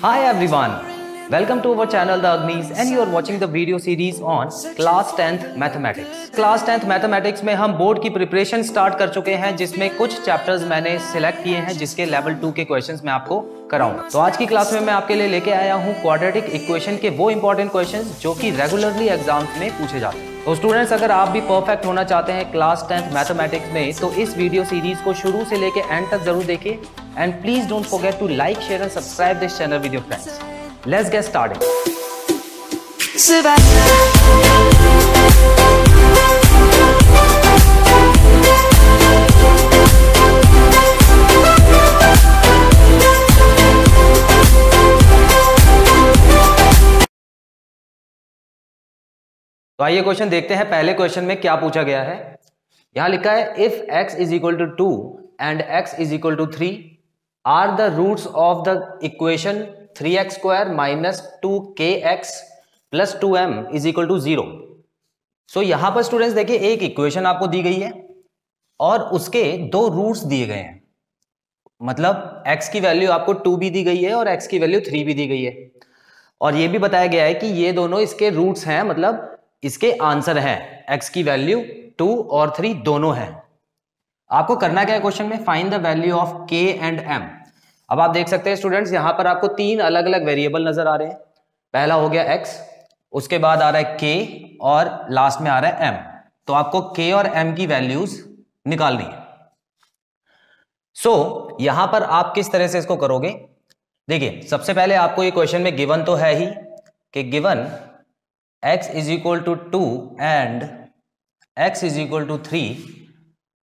Hi everyone, welcome to our channel The Agnis and you are watching the video series on Class 10th Mathematics. Class 10th Mathematics में हम board की preparation start कर चुके हैं जिसमें कुछ chapters मैंने सिलेक्ट किए हैं जिसके लेवल 2 के क्वेश्चंस मैं आपको कराऊंगा। तो आज की क्लास में मैं आपके लिए लेके आया हूँ क्वाड्रेटिक इक्वेशन के वो इंपॉर्टेंट क्वेश्चंस जो कि रेगुलरली एग्जाम्स में पूछे जाते हैं। तो स्टूडेंट्स, अगर आप भी परफेक्ट होना चाहते हैं क्लास 10th मैथमेटिक्स में तो इस वीडियो सीरीज को शुरू से लेके एंड तक जरूर देखिए and please don't forget to like, share and subscribe this channel with your friends. Let's get started. तो आइए क्वेश्चन देखते हैं। पहले क्वेश्चन में क्या पूछा गया है। यहां लिखा है if x is equal to 2 and x is equal to 3 are the roots of the equation 3x square minus 2kx plus 2m is equal to 0। So यहां पर स्टूडेंट्स देखिए, एक इक्वेशन आपको दी गई है और उसके दो रूट्स दिए गए हैं। मतलब x की वैल्यू आपको 2 भी दी गई है और x की वैल्यू 3 भी दी गई है और यह भी बताया गया है कि ये दोनों इसके रूट्स हैं, मतलब इसके आंसर है। x की वैल्यू 2 और 3 दोनों हैं। आपको करना क्या है क्वेश्चन में, find the value of k and m। अब आप देख सकते हैं स्टूडेंट्स, यहां पर आपको तीन अलग अलग वेरिएबल नजर आ रहे हैं। पहला हो गया x, उसके बाद आ रहा है k और लास्ट में आ रहा है m। तो आपको k और m की वैल्यूज निकालनी है। सो यहां पर आप किस तरह से इसको करोगे, देखिए सबसे पहले आपको ये क्वेश्चन में गिवन तो है ही कि given x is equal to 2 and x is equal to 3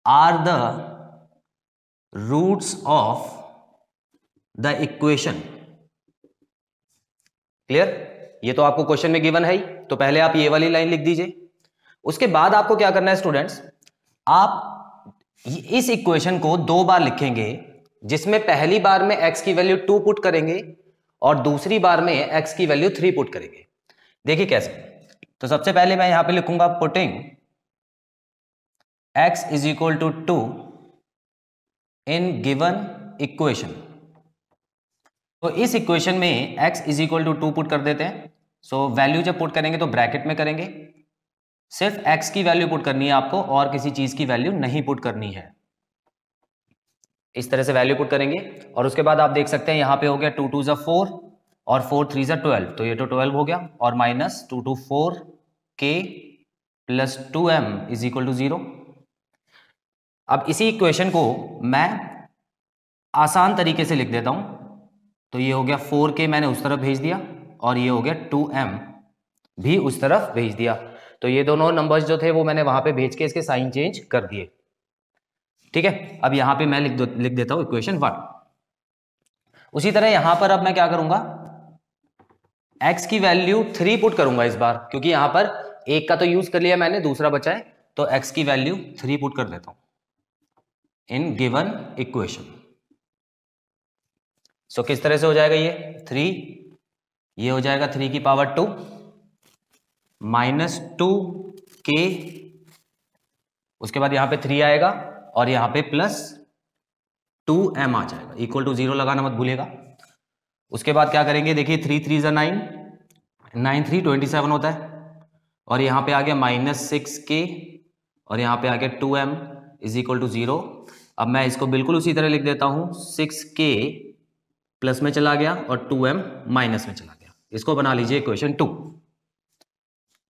are the roots of the equation। Clear? ये तो आपको क्वेश्चन में गिवन है ही, तो पहले आप ये वाली लाइन लिख दीजिए। उसके बाद आपको क्या करना है स्टूडेंट्स, आप इस इक्वेशन को दो बार लिखेंगे जिसमें पहली बार में x की वैल्यू 2 पुट करेंगे और दूसरी बार में x की वैल्यू 3 पुट करेंगे। देखिए कैसे। तो सबसे पहले मैं यहां पे लिखूंगा putting x is equal to 2 in given equation. तो इस इक्वेशन में x is equal to 2 put कर देते हैं। सो वैल्यू जब पुट करेंगे तो ब्रैकेट में करेंगे। सिर्फ x की वैल्यू पुट करनी है आपको और किसी चीज की वैल्यू नहीं पुट करनी है। इस तरह से वैल्यू पुट करेंगे और उसके बाद आप देख सकते हैं यहां पे हो गया 2 2 4 और 4 3 12, तो ये तो 12 हो गया और minus 2 2 4 k plus 2m is equal to 0। अब इसी इक्वेशन को मैं आसान तरीके से लिख देता हूं। तो ये हो गया 4k मैंने उस तरफ भेज दिया और ये हो गया 2m भी उस तरफ भेज दिया। तो ये दोनों नंबर्स जो थे वो मैंने वहां पे भेज के इसके साइन चेंज कर दिए। ठीक है, अब यहां पे मैं लिख देता हूं इक्वेशन 1। उसी तरह यहां पर अब मैं क्या करूंगा, x की वैल्यू 3 पुट करूंगा इस बार, क्योंकि यहां पर एक का तो यूज कर लिया मैंने, दूसरा बचा है, तो x की वैल्यू 3 पुट कर देता हूं इन गिवन इक्वेशन। सो किस तरह से हो जाएगा ये 3, ये हो जाएगा 3 की पावर 2 माइनस 2k, उसके बाद यहां पे 3 आएगा और यहां पे प्लस 2m आ जाएगा। इक्वल टू 0 लगाना मत भूलिएगा। उसके बाद क्या करेंगे, देखिए 3 3 9, 9 3 27 होता है और यहां पे आ गया माइनस 6k और यहां पे आ गया 2m इज इक्वल टू 0। अब मैं इसको बिल्कुल उसी तरह लिख देता हूं, 6k प्लस में चला गया और 2m माइनस में चला गया। इसको बना लीजिए इक्वेशन 2।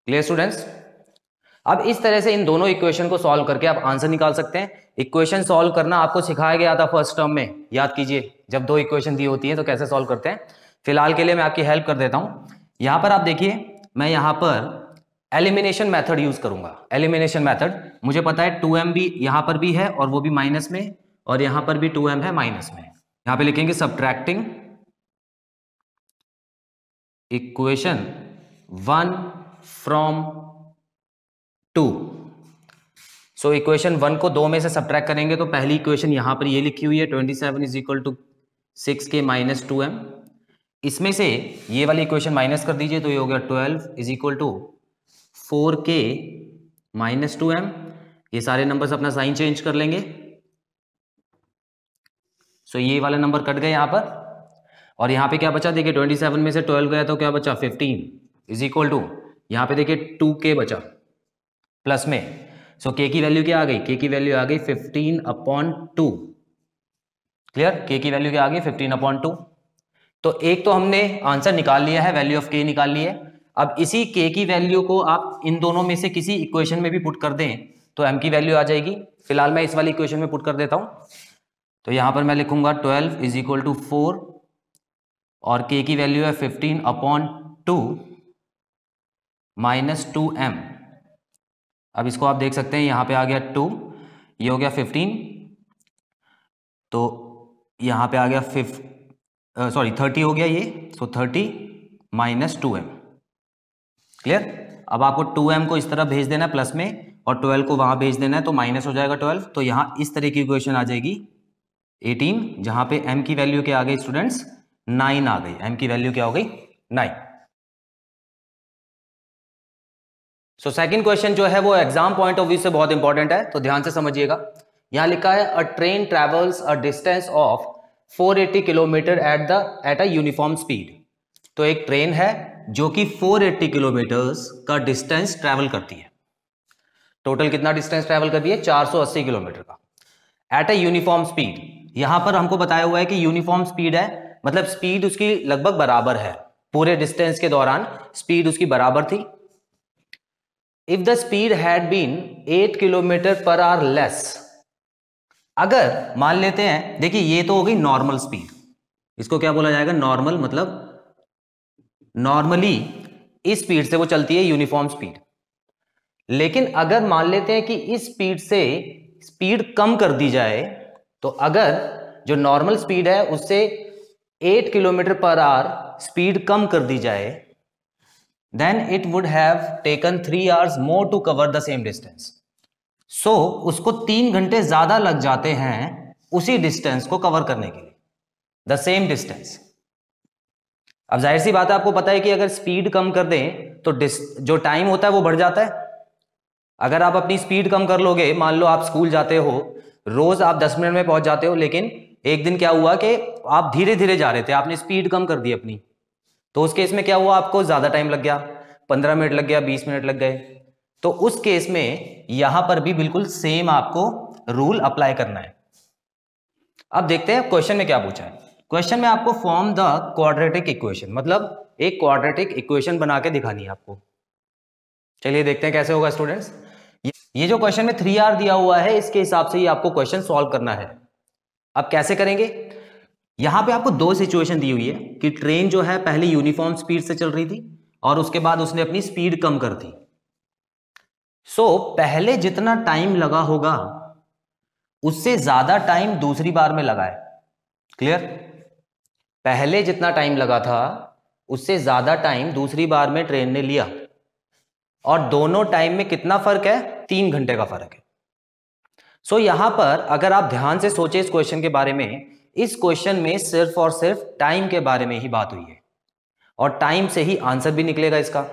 Clear students? अब इस तरह से इन दोनों इक्वेशन को सॉल्व करके आप आंसर निकाल सकते हैं। इक्वेशन सॉल्व करना आपको सिखाया गया था फर्स्ट टर्म में, याद कीजिए, जब दो इक्वेशन दी होती है तो कैसे सॉल्व करते हैं। फिलहाल के लिए मैं आपकी हेल्प कर देता हूं। यहां पर आप देखिए, मैं यहां पर एलिमिनेशन मेथड यूज करूंगा। एलिमिनेशन मेथड, मुझे पता है 2m भी यहां पर भी है और वो भी माइनस में, और यहां पर भी 2m है माइनस में। यहां पे लिखेंगे subtracting equation 1 from 2। So equation 1 को 2 में से सब्ट्रैक्ट करेंगे तो पहली इक्वेशन यहां पर ये लिखी हुई है 27 is equal to 6k minus 2m। इसमें से ये वाली इक्वेशन माइनस कर दीजिए तो ये हो गया 12 is equal to 4k minus 2m। ये सारे नंबर्स अपना साइन चेंज कर लेंगे। सो ये वाला नंबर कट गए यहां पर और यहाँ पे क्या बचा, देखिए 27 में से 12 गया तो क्या बचा 15 इज इक्वल टू, यहाँ पे देखिए 2k बचा प्लस में। सो k की वैल्यू क्या आ गई, k की वैल्यू आ गई 15/2। क्लियर, k की वैल्यू क्या आ गई 15/2। तो एक तो हमने आंसर निकाल लिया है, वैल्यू ऑफ k निकाल ली है। अब इसी k की वैल्यू को आप इन दोनों में से किसी इक्वेशन में भी पुट कर दें तो m की वैल्यू आ जाएगी। फिलहाल मैं इस वाली इक्वेशन में पुट कर देता हूं। तो यहां पर मैं लिखूंगा 12 इज इक्वल टू 4 और k की वैल्यू है 15/2 माइनस 2m। अब इसको आप देख सकते हैं, यहां पे आ गया 2, ये हो गया 15, तो यहां पे आ गया 30 हो गया ये, सो 30 माइनस 2m। क्लियर। अब आपको 2m को इस तरफ भेज देना है प्लस में और 12 को वहां भेज देना है, तो माइनस हो जाएगा 12। तो यहां इस तरह की इक्वेशन आ जाएगी 18, जहां पे m की वैल्यू क्या आ गई स्टूडेंट्स 9 आ गई। m की वैल्यू क्या हो गई 9। सो सेकंड क्वेश्चन जो है वो एग्जाम पॉइंट ऑफ व्यू से बहुत इंपॉर्टेंट है, तो ध्यान से समझिएगा। यहां लिखा है अ train travels a distance of 480 kilometre at a uniform speed. तो एक ट्रेन है जो कि 480 किलोमीटर्स का डिस्टेंस ट्रेवल करती है। टोटल कितना डिस्टेंस ट्रेवल करती है, 480 किलोमीटर का, एट अ यूनिफॉर्म स्पीड। यहां पर हमको बताया हुआ है कि यूनिफॉर्म स्पीड है, मतलब स्पीड उसकी लगभग बराबर है, पूरे डिस्टेंस के दौरान स्पीड उसकी बराबर थी। If the speed had been 8 kilometre per hour less, अगर मान लेते हैं, देखिए ये तो हो गई नॉर्मल स्पीड, इसको क्या बोला जाएगा नॉर्मल, मतलब नॉर्मली इस स्पीड से वो चलती है यूनिफॉर्म स्पीड। लेकिन अगर मान लेते हैं कि इस स्पीड से स्पीड कम कर दी जाए, तो अगर जो नॉर्मल स्पीड है उससे 8 किलोमीटर पर आवर स्पीड कम कर दी जाए, then it would have taken 3 hours more to cover the same distance. So उसको 3 घंटे ज्यादा लग जाते हैं उसी डिस्टेंस को कवर करने के लिए, द सेम डिस्टेंस। अब जाहिर सी बात है, आपको पता है कि अगर स्पीड कम कर दें तो जो टाइम होता है वो बढ़ जाता है। अगर आप अपनी स्पीड कम कर लोगे, मान लो आप स्कूल जाते हो, रोज आप 10 मिनट में पहुंच जाते हो, लेकिन एक दिन क्या हुआ कि आप धीरे धीरे जा रहे थे, आपने स्पीड कम कर दी अपनी, तो उस केस में क्या हुआ, आपको ज्यादा टाइम लग गया, 15 मिनट लग गया, 20 मिनट लग गए। तो उस केस में यहां पर भी बिल्कुल सेम आपको रूल अप्लाई करना है। अब देखते हैं क्वेश्चन में क्या पूछा है। क्वेश्चन में आपको फॉर्म द क्वाड्रेटिक इक्वेशन, मतलब एक क्वाड्रेटिक इक्वेशन बना के दिखानी है आपको। चलिए देखते हैं कैसे होगा स्टूडेंट्स। ये जो क्वेश्चन में 3R दिया हुआ है, इसके हिसाब से ही आपको क्वेश्चन सॉल्व करना है। अब कैसे करेंगे, यहां पे आपको दो सिचुएशन दी हुई है कि ट्रेन जो है पहले यूनिफॉर्म स्पीड से चल रही थी और उसके बाद उसने अपनी स्पीड कम कर दी। सो पहले जितना टाइम लगा होगा उससे ज्यादा टाइम दूसरी बार में लगा है। क्लियर, पहले जितना टाइम लगा था उससे ज्यादा टाइम दूसरी बार में ट्रेन ने लिया, और दोनों टाइम में कितना फर्क है, 3 घंटे का फर्क है। सो यहां पर अगर आप ध्यान से सोचे इस क्वेश्चन के बारे में, इस क्वेश्चन में सिर्फ और सिर्फ टाइम के बारे में ही बात हुई है और टाइम से ही आंसर भी निकलेगा इसका।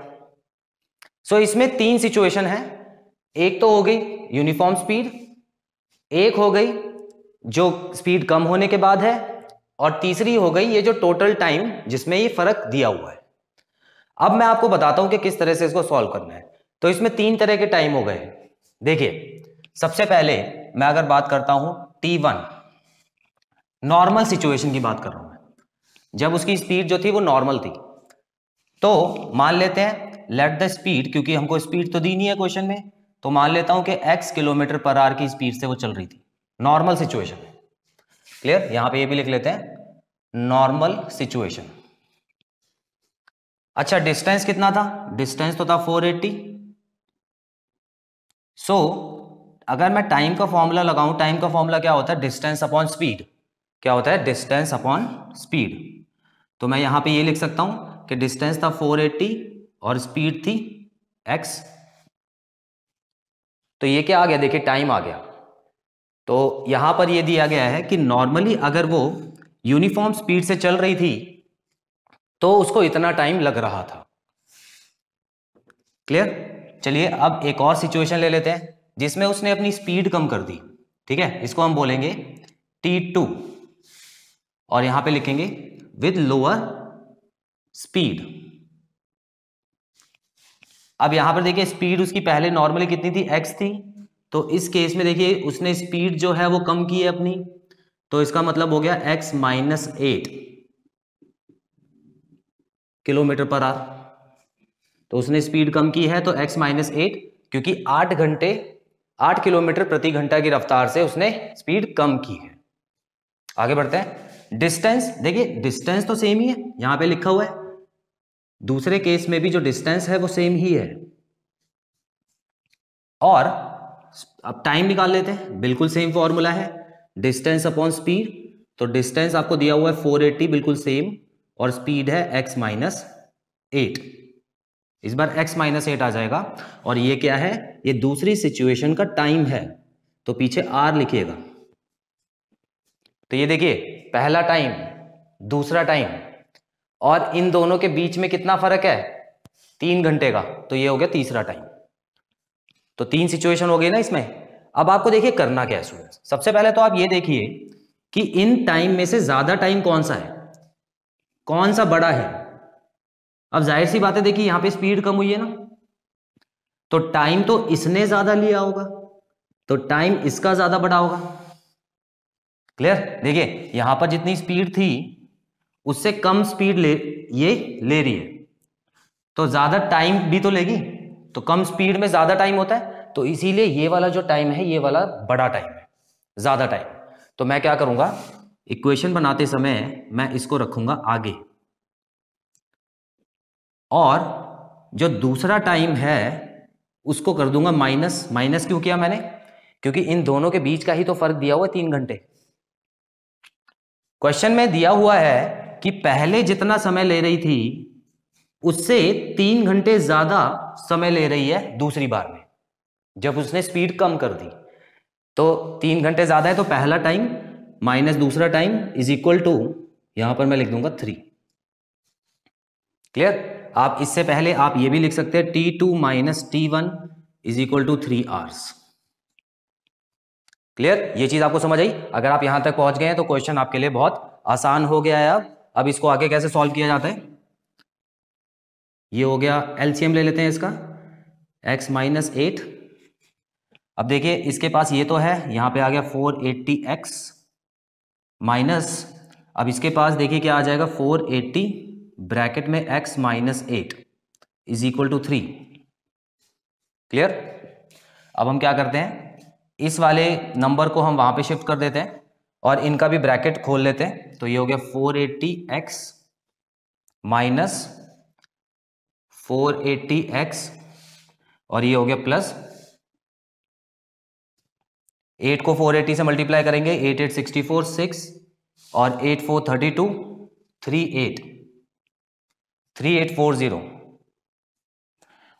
सो इसमें 3 सिचुएशन है। एक तो हो गई यूनिफॉर्म स्पीड, एक हो गई जो स्पीड कम होने के बाद है, और तीसरी हो गई ये जो टोटल टाइम जिसमें ये फर्क दिया हुआ है। अब मैं आपको बताता हूं कि किस तरह से इसको सॉल्व करना है। तो इसमें 3 तरह के टाइम हो गए। देखिए सबसे पहले मैं अगर बात करता हूं T1, नॉर्मल सिचुएशन की बात कर रहा हूं मैं, जब उसकी स्पीड जो थी वो नॉर्मल थी। तो मान लेते हैं लेट द स्पीड, क्योंकि हमको स्पीड तो दी नहीं है क्वेश्चन में, तो मान लेता हूं कि x किलोमीटर पर आवर की स्पीड से वो चल रही थी, नॉर्मल सिचुएशन। क्लियर, यहां पे ये भी लिख लेते हैं नॉर्मल सिचुएशन। अच्छा डिस्टेंस कितना था, डिस्टेंस तो था 480। सो अगर मैं टाइम का फॉर्मूला लगाऊं, टाइम का फॉर्मूला क्या होता है, डिस्टेंस अपॉन स्पीड। क्या होता है, डिस्टेंस अपॉन स्पीड। तो मैं यहां पे ये लिख सकता हूं कि डिस्टेंस था 480 और स्पीड थी x। तो ये क्या आ गया, देखिए टाइम आ गया। तो यहां पर ये दिया गया है कि नॉर्मली अगर वो यूनिफॉर्म स्पीड से चल रही थी तो उसको इतना टाइम लग रहा था। क्लियर, चलिए अब एक और सिचुएशन ले लेते हैं जिसमें उसने अपनी स्पीड कम कर दी। ठीक है, इसको हम बोलेंगे T2 और यहां पे लिखेंगे विद लोअर स्पीड। अब यहां पर देखिए स्पीड उसकी पहले नॉर्मली कितनी थी, x थी, तो इस केस में देखिए उसने स्पीड जो है वो कम की है अपनी, तो इसका मतलब हो गया x minus 8 kilometre per our. तो उसने स्पीड कम की है तो x माइनस 8, क्योंकि 8 किलोमीटर प्रति घंटा की रफ्तार से उसने स्पीड कम की है। आगे बढ़ते हैं। डिस्टेंस, देखिए डिस्टेंस तो सेम ही है, यहां पे लिखा हुआ है, दूसरे केस में भी जो डिस्टेंस है वो सेम ही है। और अब टाइम निकाल लेते हैं, बिल्कुल सेम फॉर्मूला है, डिस्टेंस अपॉन स्पीड। तो डिस्टेंस आपको दिया हुआ है 480, बिल्कुल सेम, और स्पीड है x माइनस 8। इस बार x माइनस 8 आ जाएगा, और ये क्या है, ये दूसरी सिचुएशन का टाइम है, तो पीछे r लिखिएगा। तो ये देखिए पहला टाइम, दूसरा टाइम, और इन दोनों के बीच में कितना फर्क है, 3 घंटे का, तो ये हो गया तीसरा टाइम। तो 3 सिचुएशन हो गई ना इसमें। अब आपको देखिए करना क्या है स्टूडेंट्स, सबसे पहले तो आप ये देखिए कि इन टाइम में से ज्यादा टाइम कौन सा है, कौन सा बड़ा है। अब जाहिर सी बात है, देखिए यहां पे स्पीड कम हुई है ना, तो टाइम तो इसने ज्यादा लिया होगा, तो टाइम इसका ज्यादा बड़ा होगा। क्लियर, देखिए यहां पर जितनी स्पीड थी उससे कम स्पीड ये ले रही है, तो ज्यादा टाइम भी तो लेगी, तो कम स्पीड में ज्यादा टाइम होता है, तो इसीलिए ये वाला जो टाइम है ये वाला बड़ा टाइम है, ज्यादा टाइम। तो मैं क्या करूंगा, इक्वेशन बनाते समय मैं इसको रखूंगा आगे, और जो दूसरा टाइम है उसको कर दूंगा माइनस। माइनस क्यों किया मैंने, क्योंकि इन दोनों के बीच का ही तो फर्क दिया हुआ है 3 घंटे। क्वेश्चन में दिया हुआ है कि पहले जितना समय ले रही थी उससे 3 घंटे ज्यादा समय ले रही है दूसरी बार में, जब उसने स्पीड कम कर दी। तो 3 घंटे ज्यादा है, तो पहला टाइम माइनस दूसरा टाइम इज इक्वल टू, यहां पर मैं लिख दूंगा 3। क्लियर, आप इससे पहले आप ये भी लिख सकते हैं T2 minus T1 is equal to 3 hours. Clear, ये चीज आपको समझ आई। अगर आप यहां तक पहुंच गए हैं तो क्वेश्चन आपके लिए बहुत आसान हो गया है। अब इसको आगे कैसे सॉल्व किया जाता है, ये हो गया, एलसीएम ले लेते हैं इसका, x माइनस 8। अब देखिए इसके पास ये तो है, यहां पे आ गया 480x माइनस, अब इसके पास देखिए क्या आ जाएगा, 480 ब्रैकेट में x minus 8 is equal to 3। Clear, अब हम क्या करते हैं, इस वाले नंबर को हम वहां पे शिफ्ट कर देते हैं और इनका भी ब्रैकेट खोल लेते हैं। तो ये हो गया 480x माइनस 480x, और ये हो गया प्लस 8 को 480 से मल्टीप्लाई करेंगे, 8 8 64 6, और 8 4 32 3840,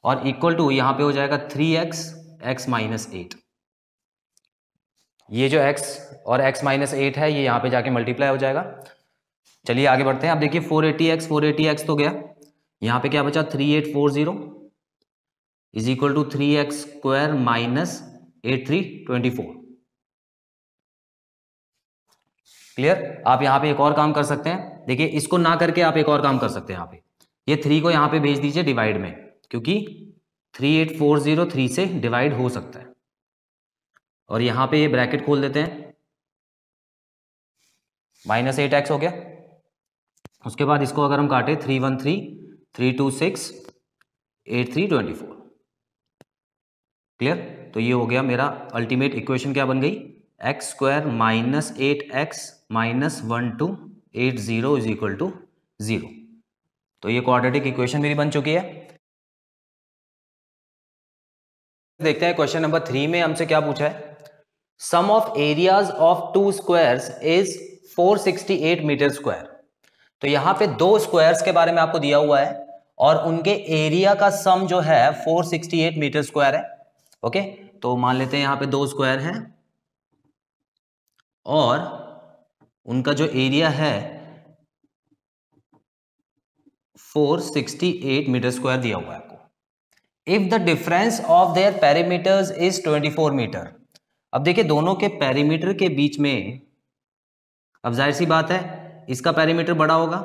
और इक्वल टू यहां पे हो जाएगा 3x x माइनस 8। ये जो x और x माइनस 8 है ये यहां पे जाके मल्टीप्लाई हो जाएगा। चलिए आगे बढ़ते हैं। अब देखिए 480x तो गया, यहां पे क्या बचा, 3840 is equal to 3x square minus 8324। Clear, आप यहां पे एक और काम कर सकते हैं, देखिए इसको ना करके आप एक और काम कर सकते हैं, यहां पे ये 3 को यहां पे भेज दीजिए डिवाइड में, क्योंकि 3840 3 से डिवाइड हो सकता है, और यहां पे ये ब्रैकेट खोल देते हैं, माइनस 8x हो गया। उसके बाद इसको अगर हम काटे 313 326 8324। क्लियर, तो ये हो गया मेरा अल्टीमेट इक्वेशन, क्या बन गई, x square minus 8x minus 1280 is equal to 0। तो ये क्वाड्रेटिक इक्वेशन मेरी बन चुकी है। देखते हैं क्वेश्चन नंबर 3 में हमसे क्या पूछा है, sum of areas of 2 squares is 468 metre square. तो यहां पे 2 स्क्वायर्स के बारे में आपको दिया हुआ है और उनके एरिया का सम जो है 468 मीटर स्क्वायर है। ओके, तो मान लेते हैं यहां पे 2 स्क्वायर हैं और उनका जो एरिया है 468 मीटर स्क्वायर दिया हुआ है आपको। If the difference of their perimeters is 24 metre. अब देखिए दोनों के पेरीमीटर के बीच में, अब जाहिर सी बात है इसका पेरीमीटर बड़ा होगा,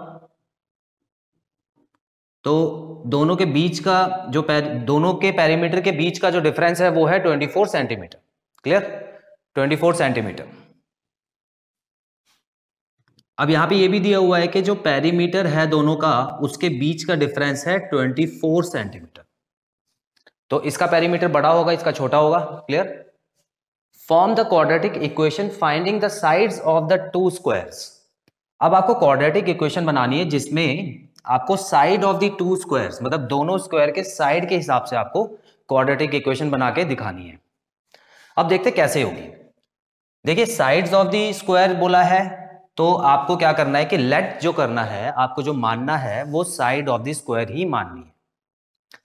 तो दोनों के बीच का जो दोनों के पेरीमीटर के बीच का जो डिफरेंस है वो है 24 सेंटीमीटर। क्लियर? 24 सेंटीमीटर। अब यहां पे ये भी दिया हुआ है कि जो पेरीमीटर है दोनों का, उसके बीच का डिफरेंस है 24 सेंटीमीटर। तो इसका पेरीमीटर बड़ा होगा, इसका छोटा होगा। Clear? Form the quadratic equation finding the sides of the two squares. अब आपको क्वाड्रेटिक इक्वेशन बनानी है जिसमें आपको side of the two squares, मतलब दोनों स्क्वायर के साइड के हिसाब से आपको क्वाड्रेटिक इक्वेशन बना के दिखानी है। अब देखते कैसे होगी। देखिए, साइड्स ऑफ द स्क्वायर बोला है, तो आपको क्या करना है कि लेट जो करना है, आपको जो मानना है वो साइड ऑफ द स्क्वायर ही माननी है।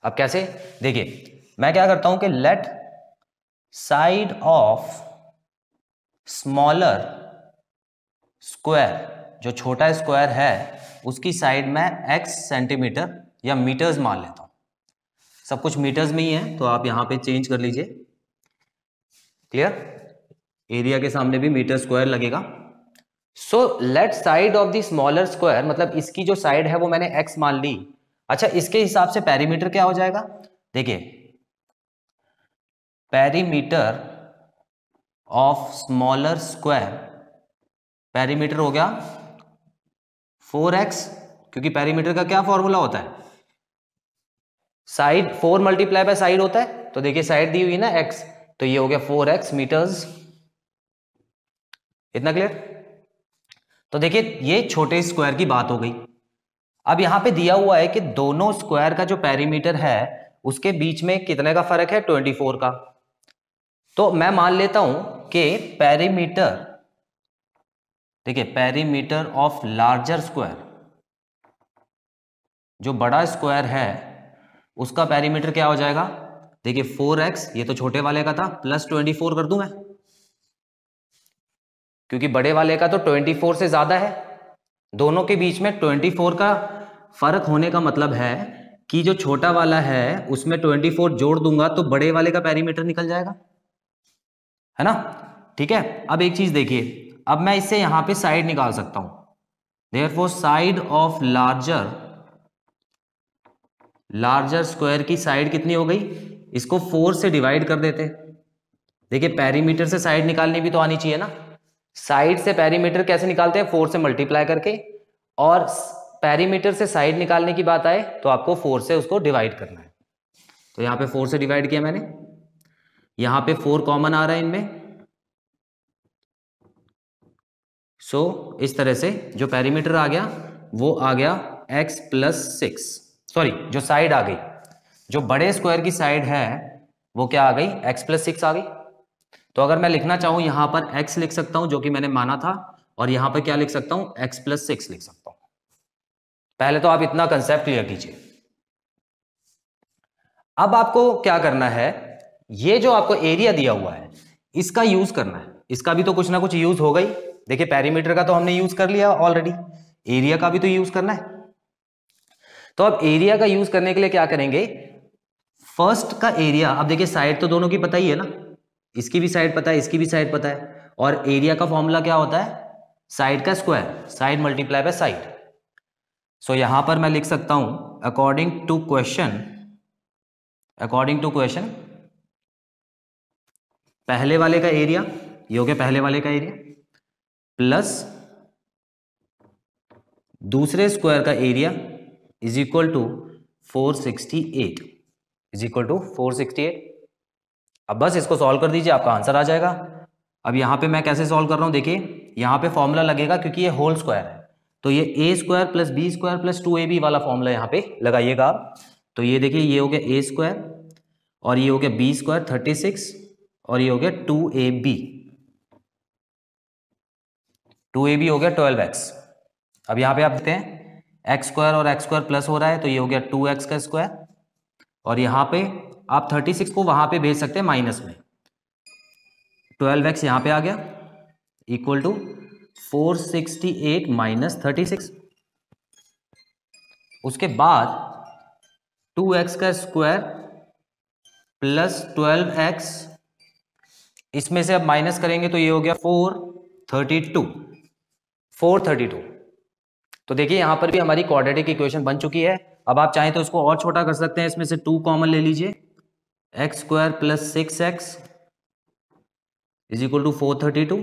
अब कैसे? देखिए, मैं क्या करता हूं कि let side of smaller square, जो छोटा स्क्वायर है उसकी साइड में x सेंटीमीटर या मीटर्स मान लेता हूं। सब कुछ मीटर्स में ही है, तो आप यहां पे चेंज कर लीजिए। क्लियर? एरिया के सामने भी मीटर स्क्वायर लगेगा। So let side of the smaller square, मतलब इसकी जो साइड है वो मैंने x मान ली। अच्छा, इसके हिसाब से पेरीमीटर क्या हो जाएगा? देखिए, perimeter of smaller square, perimeter हो गया 4x, क्योंकि पेरीमीटर का क्या फॉर्मूला होता है? साइड 4 मल्टीप्लाई बाय साइड होता है। तो देखिए, साइड दी हुई ना x, तो ये हो गया 4x मीटर्स। इतना क्लियर? तो देखिए, ये छोटे स्क्वायर की बात हो गई। अब यहां पे दिया हुआ है कि दोनों स्क्वायर का जो पेरीमीटर है उसके बीच में कितने का फर्क है? 24 का। तो मैं मान लेता हूं कि पेरीमीटर, देखिए, पेरीमीटर ऑफ लार्जर स्क्वायर, जो बड़ा स्क्वायर है उसका पेरीमीटर क्या हो जाएगा? देखिए, 4x, ये तो छोटे वाले का था, प्लस 24 कर दूं मैं, क्योंकि बड़े वाले का तो 24 से ज्यादा है। दोनों के बीच में 24 का फर्क होने का मतलब है कि जो छोटा वाला है उसमें 24 जोड़ दूंगा तो बड़े वाले का पेरीमीटर निकल जाएगा, है ना? ठीक है। अब एक चीज देखिए, अब मैं इससे यहां पे साइड निकाल सकता हूं। Therefore side of larger square की साइड कितनी हो गई? इसको 4 से डिवाइड कर देते। देखिए, पेरीमीटर से साइड निकालनी भी तो आनी चाहिए ना। साइड से पेरीमीटर कैसे निकालते हैं? 4 से मल्टीप्लाई करके। और पेरीमीटर से साइड निकालने की बात आए तो आपको 4 से उसको डिवाइड करना है। तो यहां पे 4 से डिवाइड किया मैंने, यहां पे 4 कॉमन आ रहा है इनमें। सो इस तरह से जो पेरीमीटर आ गया वो आ गया x प्लस 6। सॉरी, जो साइड आ गई, जो बड़े स्क्वायर की साइड है वो क्या आ गई? x प्लस 6 आ गई। तो अगर मैं लिखना चाहूं यहां पर x लिख सकता हूं, जो कि मैंने माना था, और यहां पर क्या लिख सकता हूं? x प्लस 6 लिख सकता हूं। पहले तो आप इतना कंसेप्ट क्लियर कीजिए। अब आपको क्या करना है, ये जो आपको एरिया दिया हुआ है इसका यूज करना है। इसका भी तो कुछ ना कुछ यूज होगा ही। देखिए, पेरीमीटर का तो हमने यूज कर लिया ऑलरेडी, एरिया का भी तो यूज करना है। तो अब एरिया का यूज करने के लिए क्या करेंगे? फर्स्ट का एरिया, अब देखिए साइड तो दोनों की पता ही है ना, इसकी भी साइड पता है, इसकी भी साइड पता है। और एरिया का फॉर्मूला क्या होता है? साइड का square, side multiply by side. So यहां पर मैं लिख सकता हूं अकॉर्डिंग टू क्वेश्चन, पहले वाले का एरिया, ये हो गया पहले वाले का एरिया, प्लस दूसरे स्क्वायर का area is equal to 468, is equal to 468। अब बस इसको सॉल्व कर दीजिए, आपका आंसर आ जाएगा। अब यहां पे मैं कैसे सॉल्व कर रहा हूं? देखिए, यहां पे फॉर्मूला लगेगा, क्योंकि ये होल स्क्वायर है, तो ये a square plus b square plus 2ab वाला फॉर्मूला यहां पे लगाइएगा आप। तो ये देखिए, ये हो गया ए स्क्वायर, और ये हो गया बी स्क्वायर 36, और ये हो गया 2ab, 2ab हो गया 12x। अब यहां पे आप देखते हैं एक्स स्क्वायर और एक्स स्क्वायर प्लस हो रहा है, तो ये हो गया 2x का स्क्वायर, और यहां पे आप 36 को वहां पे भेज सकते हैं माइनस में, 12x यहां पे आ गया इक्वल टू 468 माइनस 36। उसके बाद 2x का स्क्वायर प्लस 12x, इसमें से अब माइनस करेंगे तो ये हो गया 432। तो देखिए यहां पर भी हमारी क्वाड्रेटिक इक्वेशन बन चुकी है। अब आप चाहें तो इसको और छोटा कर सकते हैं, इसमें से 2 कॉमन ले लीजिए, x square plus 6x is equal to 432,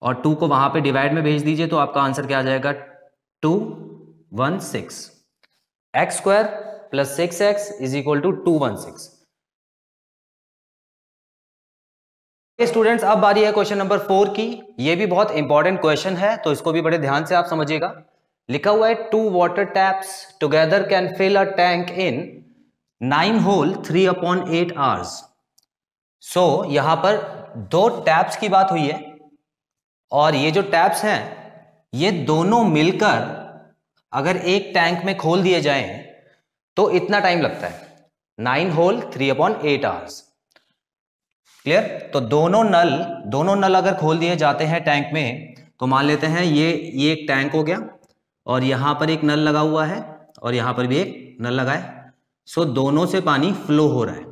और 2 को वहां पे डिवाइड में भेज दीजिए तो आपका आंसर क्या आ जाएगा, 216। X square plus 6x is equal to 216। Students अब बारी है क्वेश्चन नंबर 4 की। ये भी बहुत इंपॉर्टेंट क्वेश्चन है, तो इसको भी बड़े ध्यान से आप समझिएगा। लिखा हुआ है 2 water taps together can fill a tank in 9 whole 3/8 hours. So यहां पर 2 टैप्स की बात हुई है, और ये जो टैप्स हैं ये दोनों मिलकर अगर एक टैंक में खोल दिए जाएं तो इतना टाइम लगता है, 9 होल 3/8 आवर्स। क्लियर? तो दोनों नल अगर खोल दिए जाते हैं टैंक में, तो मान लेते हैं ये एक टैंक हो गया, और यहां पर एक नल लगा हुआ है, और यहां पर भी एक नल लगा है। सो दोनों से पानी फ्लो हो रहा है।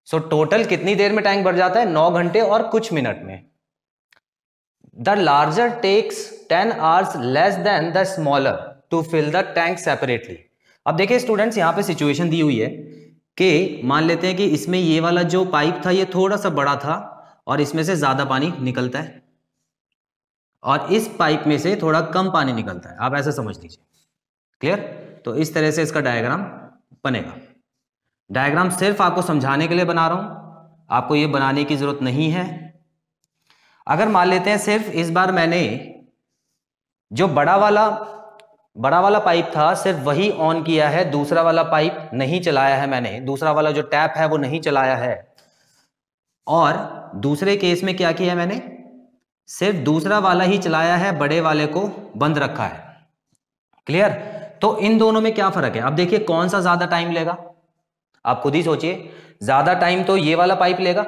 सो टोटल कितनी देर में टैंक भर जाता है, 9 घंटे और कुछ मिनट में। The larger takes 10 hours less than the smaller to fill the tank separately. अब देखिए स्टूडेंट्स, यहां पे सिचुएशन दी हुई है कि मान लेते हैं कि इसमें ये वाला जो पाइप था ये थोड़ा सा बड़ा था, और इसमें से ज्यादा पानी निकलता है, और इस पाइप में से थोड़ा कम पानी निकलता है। आप ऐसे समझ लीजिए। क्लियर? तो इस तरह से इसका डायग्राम बनेगा। डायग्राम सिर्फ आपको समझाने के लिए बना रहा हूं, आपको ये बनाने की जरूरत नहीं है। अगर मान लेते हैं सिर्फ इस बार मैंने जो बड़ा वाला पाइप था सिर्फ वही ऑन किया है, दूसरा वाला पाइप नहीं चलाया है मैंने, दूसरा वाला जो टैप है वो नहीं चलाया है, और दूसरे केस में क्या किया मैंने, सिर्फ दूसरा वाला ही चलाया है, बड़े वाले को बंद रखा है। क्लियर? तो इन दोनों में क्या फर्क है? अब देखिए कौन सा ज्यादा टाइम लेगा, आप खुद ही सोचिए। ज्यादा टाइम तो ये वाला पाइप लेगा,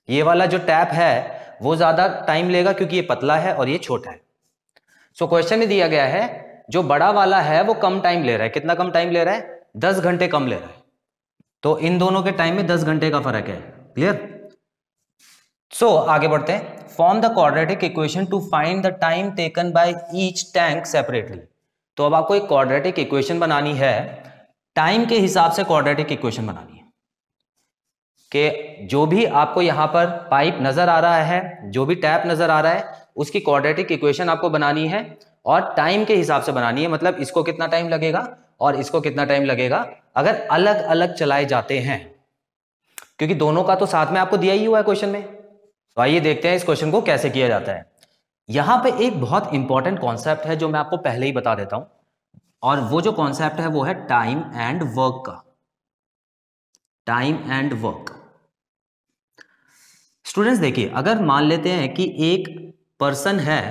ये वाला जो टैप है वो ज्यादा टाइम लेगा क्योंकि ये पतला है और ये छोटा है। सो क्वेश्चन में दिया गया है जो बड़ा वाला है वो कम टाइम ले रहा है। कितना कम टाइम ले रहा है? 10 घंटे कम ले रहा है। तो इन दोनों के टाइम में 10 घंटे का फर्क है। क्लियर? सो आगे बढ़ते हैं। Form the quadratic equation two find the time taken by each tank separately. तो अब आपको एक क्वाड्रेटिक इक्वेशन बनानी है, टाइम के हिसाब से क्वाड्रेटिक इक्वेशन बनानी है कि जो भी आपको यहां पर पाइप नजर आ रहा है, जो भी टैप नजर आ रहा है, उसकी क्वाड्रेटिक इक्वेशन आपको बनानी है और टाइम के हिसाब से बनानी है। मतलब इसको कितना टाइम लगेगा और इसको कितना टाइम लगेगा अगर अलग अलग चलाए जाते हैं, क्योंकि दोनों का तो साथ में आपको दिया ही हुआ है क्वेश्चन में। तो आइए देखते हैं इस क्वेश्चन को कैसे किया जाता है। यहां पे एक बहुत इंपॉर्टेंट कॉन्सेप्ट है जो मैं आपको पहले ही बता देता हूं, और वो जो कॉन्सेप्ट है वो है टाइम एंड वर्क का। Time and work. स्टूडेंट्स देखिए, अगर मान लेते हैं कि एक पर्सन है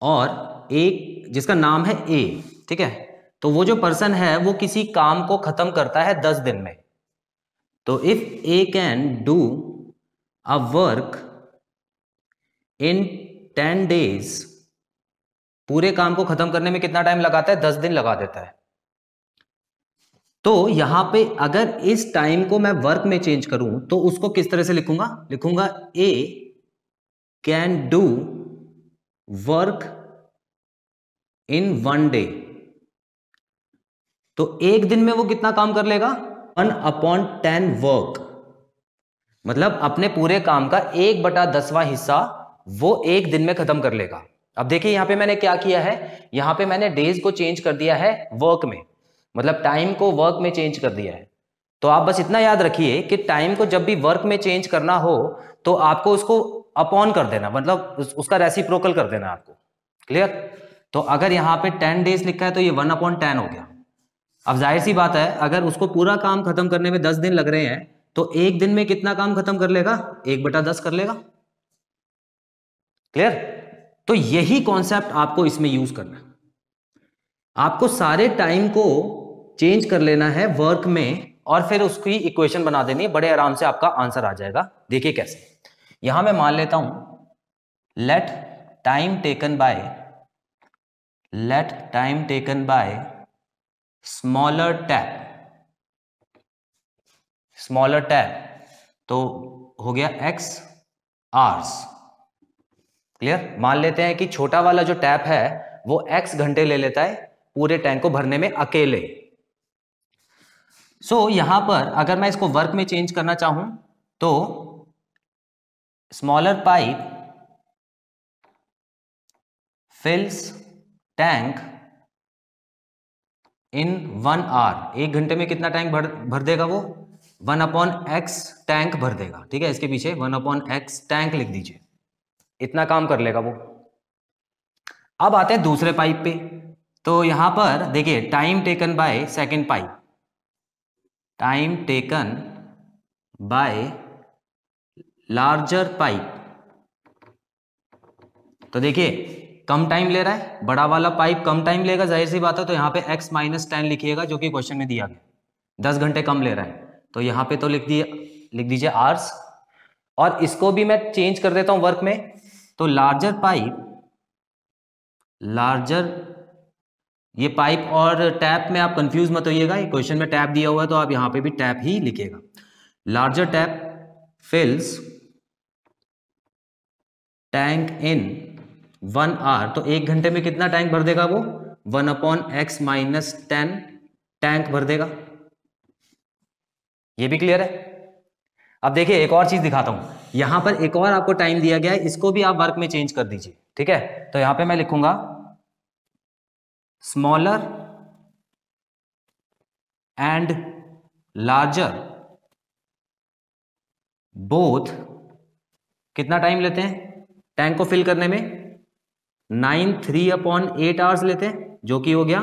और एक जिसका नाम है ए, ठीक है, तो वो जो पर्सन है वो किसी काम को खत्म करता है 10 दिन में। तो if A can do a work in 10 days, पूरे काम को खत्म करने में कितना टाइम लगाता है? 10 दिन लगा देता है। तो यहां पे अगर इस टाइम को मैं वर्क में चेंज करूं तो उसको किस तरह से लिखूंगा A can do work in 1 day. तो एक दिन में वो कितना काम कर लेगा? 1/10 वर्क, मतलब अपने पूरे काम का 1/10वां हिस्सा वो एक दिन में खत्म कर लेगा। अब देखिए यहां पे मैंने क्या किया है, यहां पे मैंने डेज को चेंज कर दिया है वर्क में, मतलब टाइम को वर्क में चेंज कर दिया है। तो आप बस इतना याद रखिए कि टाइम को जब भी वर्क में चेंज करना हो तो आपको उसको अपॉन कर देना, मतलब उसका रेसिप्रोकल कर देना आपको। क्लियर? तो अगर यहाँ पे 10 डेज लिखा है तो ये 1/10 हो गया। अब जाहिर सी बात है अगर उसको पूरा काम खत्म करने में 10 दिन लग रहे हैं तो एक दिन में कितना काम खत्म कर लेगा? 1/10 कर लेगा। क्लियर? तो यही कॉन्सेप्ट आपको इसमें यूज करना है। आपको सारे टाइम को चेंज कर लेना है वर्क में और फिर उसकी इक्वेशन बना देनी है, बड़े आराम से आपका आंसर आ जाएगा। देखिए कैसे। यहां मैं मान लेता हूं let time taken by smaller tap, तो हो गया x आवर्स। क्लियर? मान लेते हैं कि छोटा वाला जो टैप है वो x घंटे ले लेता है पूरे टैंक को भरने में अकेले। सो यहां पर अगर मैं इसको वर्क में चेंज करना चाहूं तो smaller pipe fills tank in 1 hour, 1 घंटे में कितना टैंक भर देगा वो? 1/x टैंक भर देगा। ठीक है, इसके पीछे 1/x टैंक लिख दीजिए, इतना काम कर लेगा वो। अब आते हैं दूसरे पाइप पे। तो यहां पर देखिए time taken by second pipe, time taken bye larger pipe. तो देखिए कम टाइम ले रहा है, बड़ा वाला पाइप कम टाइम लेगा, जाहिर सी बात है। तो यहाँ पे x - 10 लिखिएगा जो कि क्वेश्चन में दिया गया, 10 घंटे कम ले रहा है। तो यहाँ पे तो लिख दीजिए आवर्स। और इसको भी मैं चेंज कर देता हूं वर्क में। तो लार्जर पाइप, लार्जर, ये पाइप और टैप में आप कंफ्यूज मत होइएगा, ये क्वेश्चन में टैप दिया हुआ है तो आप यहाँ पे भी टैप ही लिखिएगा। Larger tap fills tank in 1 hour, तो 1 घंटे में कितना टैंक भर देगा वो? 1/x - 10 टैंक भर देगा। ये भी क्लियर है? अब देखिए एक और चीज दिखाता हूं, यहां पर एक और आपको टाइम दिया गया है, इसको भी आप वर्क में चेंज कर दीजिए। ठीक है, तो यहां पे मैं लिखूंगा स्मॉलर एंड लार्जर बोथ कितना टाइम लेते हैं टैंक को फिल करने में? 3/8 आवर्स लेते हैं, जो कि हो गया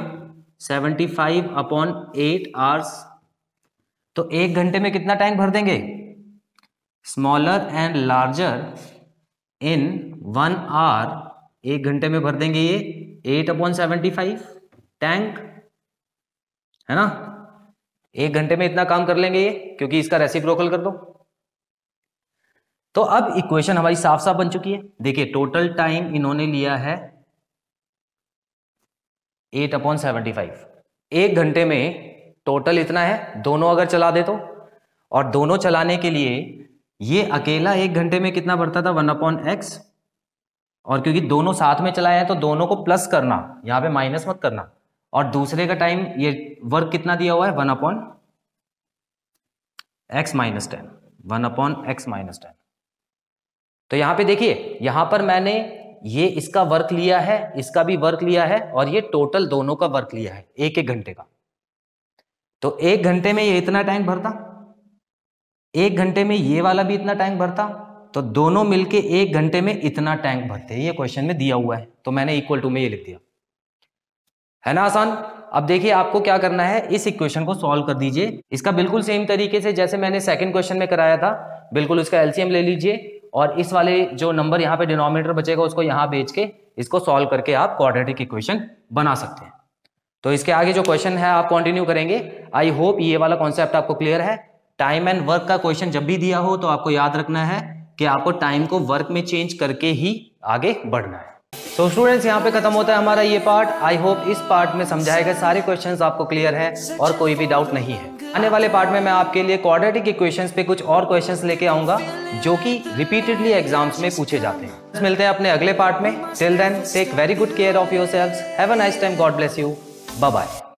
75/8 आवर्स। तो 1 घंटे में कितना टैंक भर देंगे? Smaller and larger in 1 hour, 1 घंटे में भर देंगे ये 8/75 टैंक, है ना? 1 घंटे में इतना काम कर लेंगे ये, क्योंकि इसका रेसिप्रोकल कर दो। तो अब इक्वेशन हमारी साफ साफ बन चुकी है। देखिए टोटल टाइम इन्होंने लिया है 8/75, 1 घंटे में टोटल इतना है। दोनों अगर चला दे तो, और दोनों चलाने के लिए ये अकेला 1 घंटे में कितना भरता था? 1/x, और क्योंकि दोनों साथ में चलाए हैं तो दोनों को प्लस करना, यहां पे माइनस मत करना। और दूसरे का टाइम, ये वर्क कितना दिया हुआ है? 1/x - 10, 1/x - 10। तो यहां पे देखिए, यहां पर मैंने ये इसका वर्क लिया है, इसका भी वर्क लिया है, और ये टोटल दोनों का वर्क लिया है 1-1 घंटे का। तो 1 घंटे में ये इतना टैंक भरता, 1 घंटे में ये वाला भी इतना टैंक भरता, तो दोनों मिलके 1 घंटे में इतना टैंक भरते हैं। ये क्वेश्चन में दिया हुआ है, तो मैंने इक्वल टू में ये लिख दिया, है ना आसान? अब देखिए आपको क्या करना है, इस इक्वेशन को सॉल्व कर दीजिए। इसका बिल्कुल सेम तरीके से जैसे मैंने सेकंड क्वेश्चन में कराया था, बिल्कुल इसका एलसीएम ले लीजिए, और इस वाले जो नंबर यहाँ पे डिनोमिनेटर बचेगा उसको यहाँ बेच के इसको सॉल्व करके आप क्वाड्रेटिक इक्वेशन बना सकते हैं। तो इसके आगे जो क्वेश्चन है आप कंटिन्यू करेंगे। आई होप ये वाला कॉन्सेप्ट आपको क्लियर है। टाइम एंड वर्क का क्वेश्चन जब भी दिया हो तो आपको याद रखना है कि आपको टाइम को वर्क में चेंज करके ही आगे बढ़ना है। तो स्टूडेंट्स यहाँ पे खत्म होता है हमारा ये पार्ट। आई होप इस पार्ट में समझाए गए सारे क्वेश्चंस आपको क्लियर है और कोई भी डाउट नहीं है। आने वाले पार्ट में मैं आपके लिए क्वाड्रेटिक इक्वेशंस पे कुछ और क्वेश्चंस लेके आऊंगा जो कि रिपीटेडली एग्जाम्स में पूछे जाते हैं। मिलते हैं अपने अगले पार्ट में। Till then take very good care of yourselves. Have a nice time. God bless you. Bye bye.